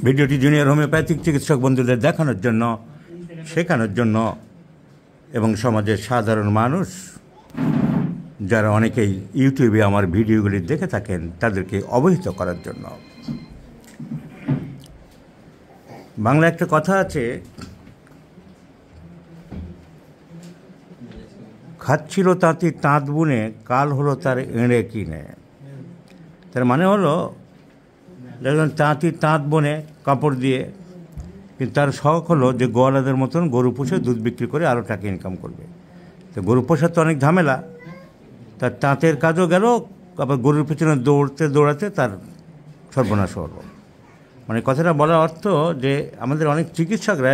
ভিডিওটি junior homeopathic চিকিৎসক বন্ধুদের দেখানোর জন্য, শেখানোর জন্য এবং সমাজের সাধারণ মানুষ যারা অনেকেই ইউটিউবে আমার ভিডিওগুলি দেখে থাকেন তাদেরকে অবহিত করার জন্য। বাংলা একটা কথা আছে, খাচ্ছিল তাঁতি তাঁত বুনে, কাল হলো তার এঁড়ে কিনে। তার মানে হলো দেখবেন তাঁতি তাঁত বোনে কাপড় দিয়ে, কিন্তু তার শখ হলো যে গোয়ালাদের মতন গরু পুষে দুধ বিক্রি করে আরও টাকা ইনকাম করবে। তো গরু পোষার তো অনেক ঝামেলা, তার তাঁতের কাজও গেল, আবার গরুর পেছনে দৌড়াতে তার সর্বনাশ হলো। মানে কথাটা বলার অর্থ যে আমাদের অনেক চিকিৎসকরা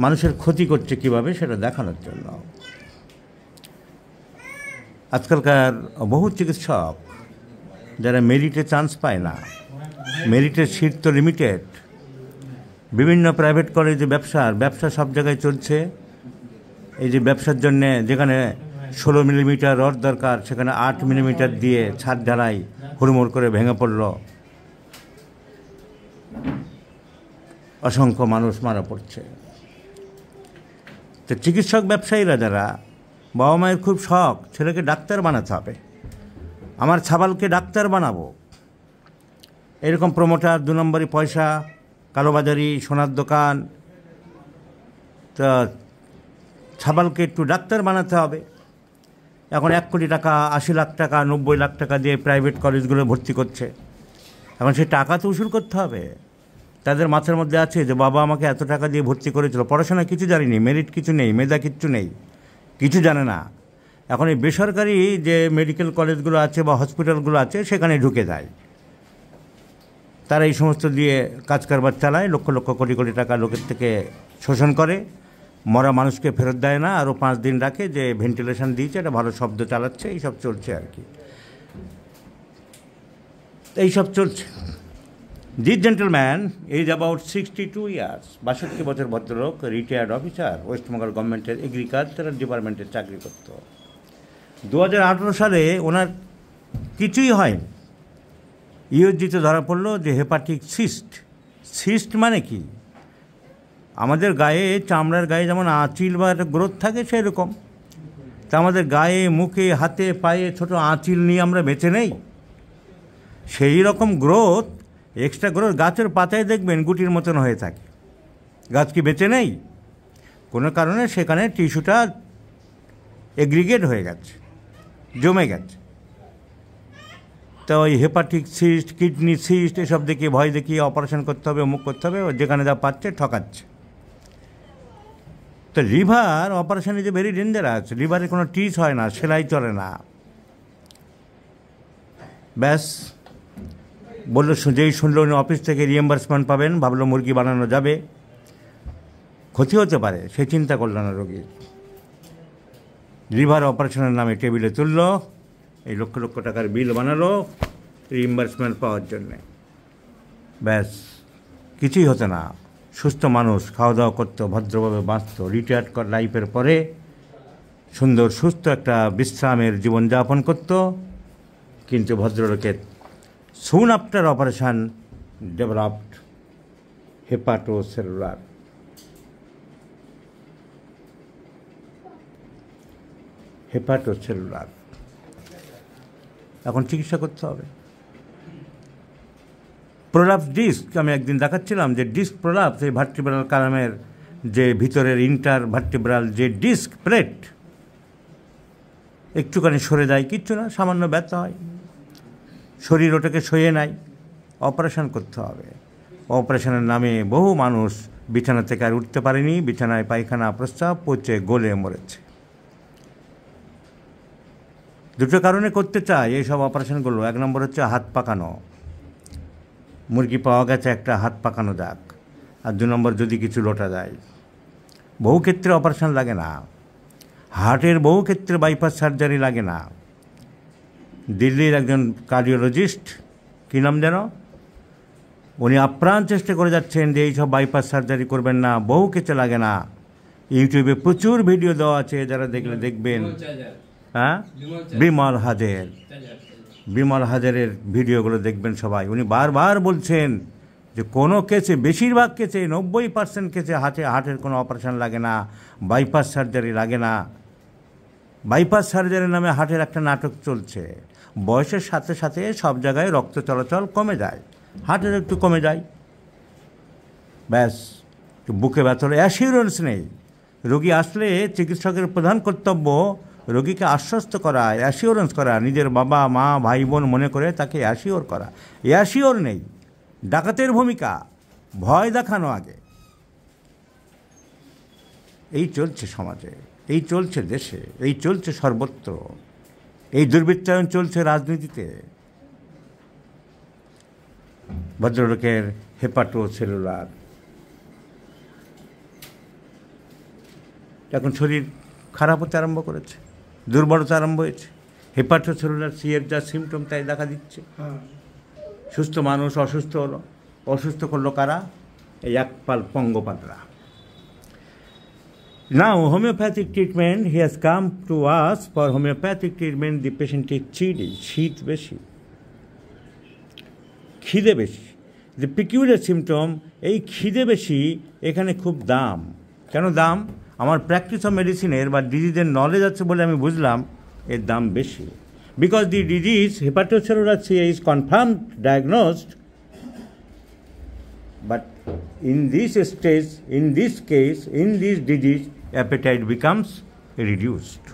মানুষের ক্ষতি করছে কীভাবে সেটা দেখানোর জন্য। আজকালকার বহু চিকিৎসক যারা মেরিটে চান্স পায় না, মেরিটের সিট তো লিমিটেড, বিভিন্ন প্রাইভেট কলেজে ব্যবসা সব জায়গায় চলছে। এই যে ব্যবসার জন্যে যেখানে 16 মিলিমিটার রড দরকার সেখানে 8 মিলিমিটার দিয়ে ছাদ ঢালাই হুড়মুড় করে ভেঙে পড়ল, অসংখ্য মানুষ মারা পড়ছে। তো চিকিৎসক ব্যবসায়ীরা যারা, বাবা মায়ের খুব শখ ছেলেকে ডাক্তার বানাতে হবে, আমার ছাবালকে ডাক্তার বানাবো, এরকম প্রমোটার, 2 নম্বরই পয়সা, কালোবাজারি, সোনার দোকান, তা ছাবালকে একটু ডাক্তার বানাতে হবে। এখন 1 কোটি টাকা, 80 লাখ টাকা, 90 লাখ টাকা দিয়ে প্রাইভেট কলেজগুলো ভর্তি করছে। এখন সেই টাকা তো উসুল করতে হবে। তাদের মাথার মধ্যে আছে যে বাবা আমাকে এত টাকা দিয়ে ভর্তি করেছিল, পড়াশোনা কিছু জানিনি, মেরিট কিছু নেই, মেধা কিচ্ছু নেই, কিছু জানে না। এখন এই বেসরকারি যে মেডিকেল কলেজগুলো আছে বা হসপিটালগুলো আছে সেখানে ঢুকে যায়, তারা এই সমস্ত দিয়ে কাজ কারবার চালায়, লক্ষ লক্ষ কোটি কোটি টাকা লোকের থেকে শোষণ করে, মরা মানুষকে ফেরত দেয় না, আরও 5 দিন রাখে যে ভেন্টিলেশন দিয়েছে, এটা ভালো শব্দ চালাচ্ছে, এইসব চলছে আর কি, এইসব চলছে। This gentleman is about 62 years, 62 বছর ভদ্রলোক, রিটায়ার্ড অফিসার, ওয়েস্টবেঙ্গল গভর্নমেন্টের এগ্রিকালচারাল ডিপার্টমেন্টে চাকরি করত। 2018 সালে ওনার কিছুই হয়নি, ইউএসজিতে ধরা পড়লো যে হেপাটিক সিস্ট। সিস্ট মানে কি? আমাদের গায়ে, চামড়ার গায়ে যেমন আঁচিল বা একটা গ্রোথ থাকে সেরকম, তা আমাদের গায়ে, মুখে, হাতে, পায়ে ছোট আঁচিল নিয়ে আমরা বেঁচে নেই। সেই রকম গ্রোথ, এক্সট্রা গ্রোথ গাছের পাতায় দেখবেন গুটির মতন হয়ে থাকে। গাছ কি বেঁচে নেই? কোনো কারণে সেখানে টিস্যুটা এগ্রিগেট হয়ে গেছে, জমে গেছে। তো ওই হেপাটিক সিস্ট, কিডনি সিস্ট এসব দেখিয়ে, ভয় দেখিয়ে অপারেশন করতে হবে, অমুক করতে হবে, যেখানে যা পাচ্ছে ঠকাচ্ছে। তো liver operation is very dangerous. লিভারে কোনো টিস হয় না, সেলাই চলে না। ব্যাস বললো, যেই শুনলো উনি অফিস থেকে রিএম্বার্সমেন্ট পাবেন, ভাবলো মুরগি বানানো যাবে, ক্ষতি হতে পারে সে চিন্তা করল না রোগীর। লিভার অপারেশনের নামে টেবিলে তুললো, এই লক্ষ লক্ষ টাকার বিল বানালো রিএম্বার্সমেন্ট পাওয়ার জন্যে। ব্যাস কিছুই হতো না, সুস্থ মানুষ খাওয়া দাওয়া করতো, ভদ্রভাবে বাঁচত, রিটায়ার্ড লাইফের পরে সুন্দর সুস্থ একটা বিশ্রামের জীবনযাপন করত। কিন্তু ভদ্রলোকের soon after operation developed hepatocellular. এখন চিকিৎসা করতে হবে। প্রোলাপস ডিস্ক, আমি একদিন দেখাচ্ছিলাম যে ডিস্ক প্রোলাপস, এই ভার্টিব্রাল কালামের যে ভিতরের ইন্টার ভার্টিব্রাল যে ডিস্ক প্লেট একটুখানি সরে যায়, কিচ্ছু না, সামান্য ব্যথা হয়, শরীর ওটাকে সয়ে নেয়, অপারেশন করতে হবে। অপারেশনের নামে বহু মানুষ বিছানা থেকে আর উঠতে পারেনি, বিছানায় পায়খানা প্রস্রাব পচে গলে মরেছে। 2টো কারণে করতে চায় এইসব অপারেশনগুলো। 1 নম্বর হচ্ছে হাত পাকানো, মুরগি পাওয়া গেছে, একটা হাত পাকানো যাক। আর 2 নম্বর যদি কিছু লোটা যায়। বহু ক্ষেত্রে অপারেশন লাগে না, হার্টের বহু ক্ষেত্রে বাইপাস সার্জারি লাগে না। দিল্লির একজন কার্ডিওলজিস্ট, কী নাম যেন, উনি আপ্রাণ চেষ্টা করে যাচ্ছেন যে এইসব বাইপাস সার্জারি করবেন না, বহু ক্ষেত্রে লাগে না। ইউটিউবে প্রচুর ভিডিও দেওয়া আছে, যারা দেখলে দেখবেন। হ্যাঁ, বিমল হাজারের ভিডিওগুলো দেখবেন সবাই। উনি বারবার বলছেন যে কোনো কেসে, বেশিরভাগ কেসে 90% কেসে হার্টের কোনো অপারেশন লাগে না, বাইপাস সার্জারি লাগে না। বাইপাস সার্জারির নামে হার্টের একটা নাটক চলছে। বয়সের সাথে সাথে সব জায়গায় রক্ত চলাচল কমে যায়, হার্টের একটু কমে যায়, ব্যাস। বুকে ব্যথা, অ্যাসিওরেন্স নেই। রোগী আসলে চিকিৎসকের প্রধান কর্তব্য রোগীকে আশ্বস্ত করা, অ্যাসিওরেন্স করা, নিজের বাবা মা ভাই বোন মনে করে তাকে অ্যাসিওর করা। অ্যাসিওর নেই, ডাকাতের ভূমিকা, ভয় দেখানো আগে। এই চলছে সমাজে, এই চলছে দেশে, এই চলছে সর্বত্র। এই দুর্বৃত্তায়ন চলছে রাজনীতিতে। ভদ্রলোকের হেপাটোসেলুলার, এখন শরীর খারাপ হতে আরম্ভ করেছে, দুর্বলতা আরম্ভ হয়েছে। হেপাটোসেলুলার সি এর যা সিমটম তাই দেখা দিচ্ছে। সুস্থ মানুষ অসুস্থ হলো, অসুস্থ করলো কারা? এই একপাল পঙ্গপালরা। Now homeopathic treatment, he has come to us for homeopathic treatment. The patient is chidi, শীত বেশি, খিদে বেশি। The peculiar symptom, এই খিদে বেশি এখানে খুব দাম। কেন দাম? আমার প্র্যাকটিস অফ মেডিসিনের বা ডিজিজের নলেজ আছে বলে আমি বুঝলাম এর দাম বেশি। Because the disease hepatocellular CA is confirmed, diagnosed, but in this stage, in this case, in this disease, appetite becomes reduced,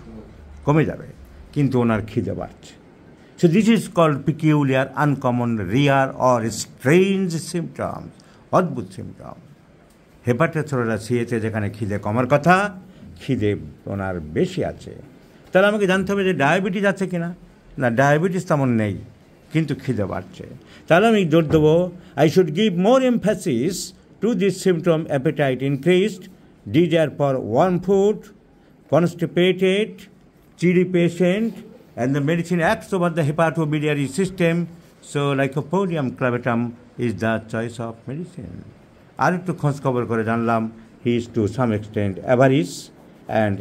কমে যাবে, কিন্তু ওনার খিদে বাড়ছে। So this is called peculiar, uncommon, rare or strange symptoms, অদ্ভুত symptom. Hepatocellular সিএতে যেখানে খিদে কমার কথা, খিদে ওনার বেশি আছে। তাহলে আমাকে জানতে হবে যে ডায়াবেটিস আছে কিনা। না, ডায়াবেটিস তেমন নেই, কিন্তু খিদে বাড়ছে। তাহলে আমি জোর দেবো, I should give more emphasis to this symptom, appetite increased, desire for warm food, constipated, chilly patient, and the medicine acts over the hepatobiliary system, so Lycopodium clavatum is the choice of medicine. আর একটু খোঁজ খবর করে জানলাম, he is to some extent avarice and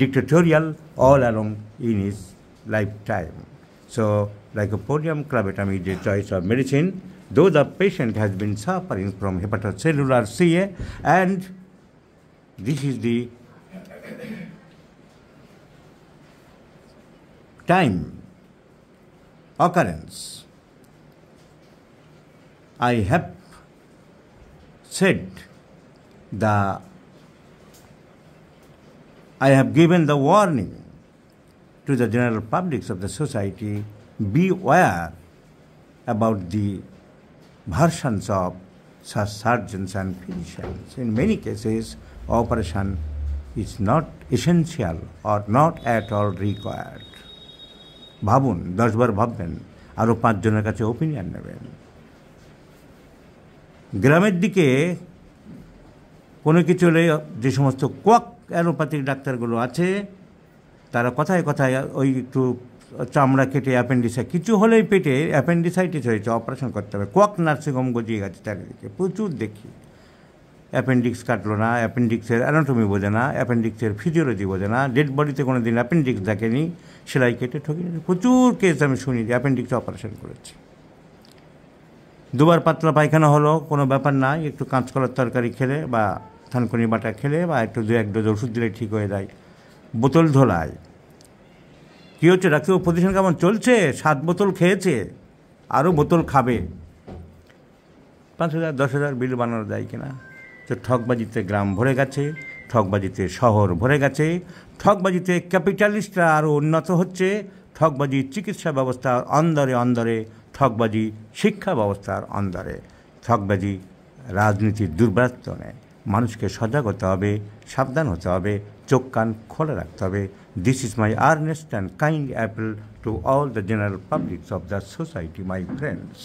dictatorial all along in his lifetime. So Lycopodium clavatum is the choice of medicine, though the patient has been suffering from hepatocellular CA, and this is the time occurrence. I have given the warning to the general public of the society, beware about the versions of such surgeons and physicians. In many cases, operation is not essential or not at all required. ভাবুন, 10 বার ভাববেন, আরও 5 জনের কাছে opinion নেবেন। গ্রামের দিকে কোনো কিছু হলে যে সমস্ত কোয়াক অ্যালোপ্যাথিক ডাক্তারগুলো আছে, তারা কথায় কথায় ওই একটু চামড়া কেটে অ্যাপেন্ডিসাইট, কিছু হলেই পেটে অ্যাপেন্ডিসাইটিস হয়েছে, অপারেশন করতে হবে। কোয়াক নার্সিংহোম গজিয়ে গেছে চারিদিকে, প্রচুর দেখি। অ্যাপেন্ডিক্স কাটলো না, অ্যাপেন্ডিক্সের অ্যানাটমি বোঝে না, অ্যাপেন্ডিক্সের ফিজিওলজি বোঝে না, ডেড বডিতে কোনো দিন অ্যাপেন্ডিক্স দেখেনি, সেলাই কেটে ঠকে নিয়েছে। প্রচুর কেস আমি শুনি যে অ্যাপেন্ডিক্সে অপারেশন করেছে। 2 বার পাতলা পায়খানা হলো, কোনো ব্যাপার না, একটু কাঁচকলার তরকারি খেলে বা থানকুনি বাটা খেলে বা একটু 2-1 ডোজ ওষুধ দিলে ঠিক হয়ে যায়। বোতল ধোলায় কী হচ্ছে? ডাক্তার পজিশন কেমন চলছে? 7 বোতল খেয়েছে, আরও বোতল খাবে। 5,000 10,000 বিল বানানো যায় কিনা? তো ঠকবাজিতে গ্রাম ভরে গেছে, ঠকবাজিতে শহর ভরে গেছে, ঠকবাজিতে ক্যাপিটালিস্টরা আরও উন্নত হচ্ছে, ঠকবাজি চিকিৎসা ব্যবস্থার অন্দরে অন্দরে, ঠকবাজি শিক্ষা ব্যবস্থার অন্দরে, ঠকবাজি রাজনীতির দুর্বৃত্তনে। মানুষকে সজাগ হতে হবে, সাবধান হতে হবে, চোখ কান খোলা রাখতে হবে। This is my earnest and kind appeal to all the general publics of the society, my friends.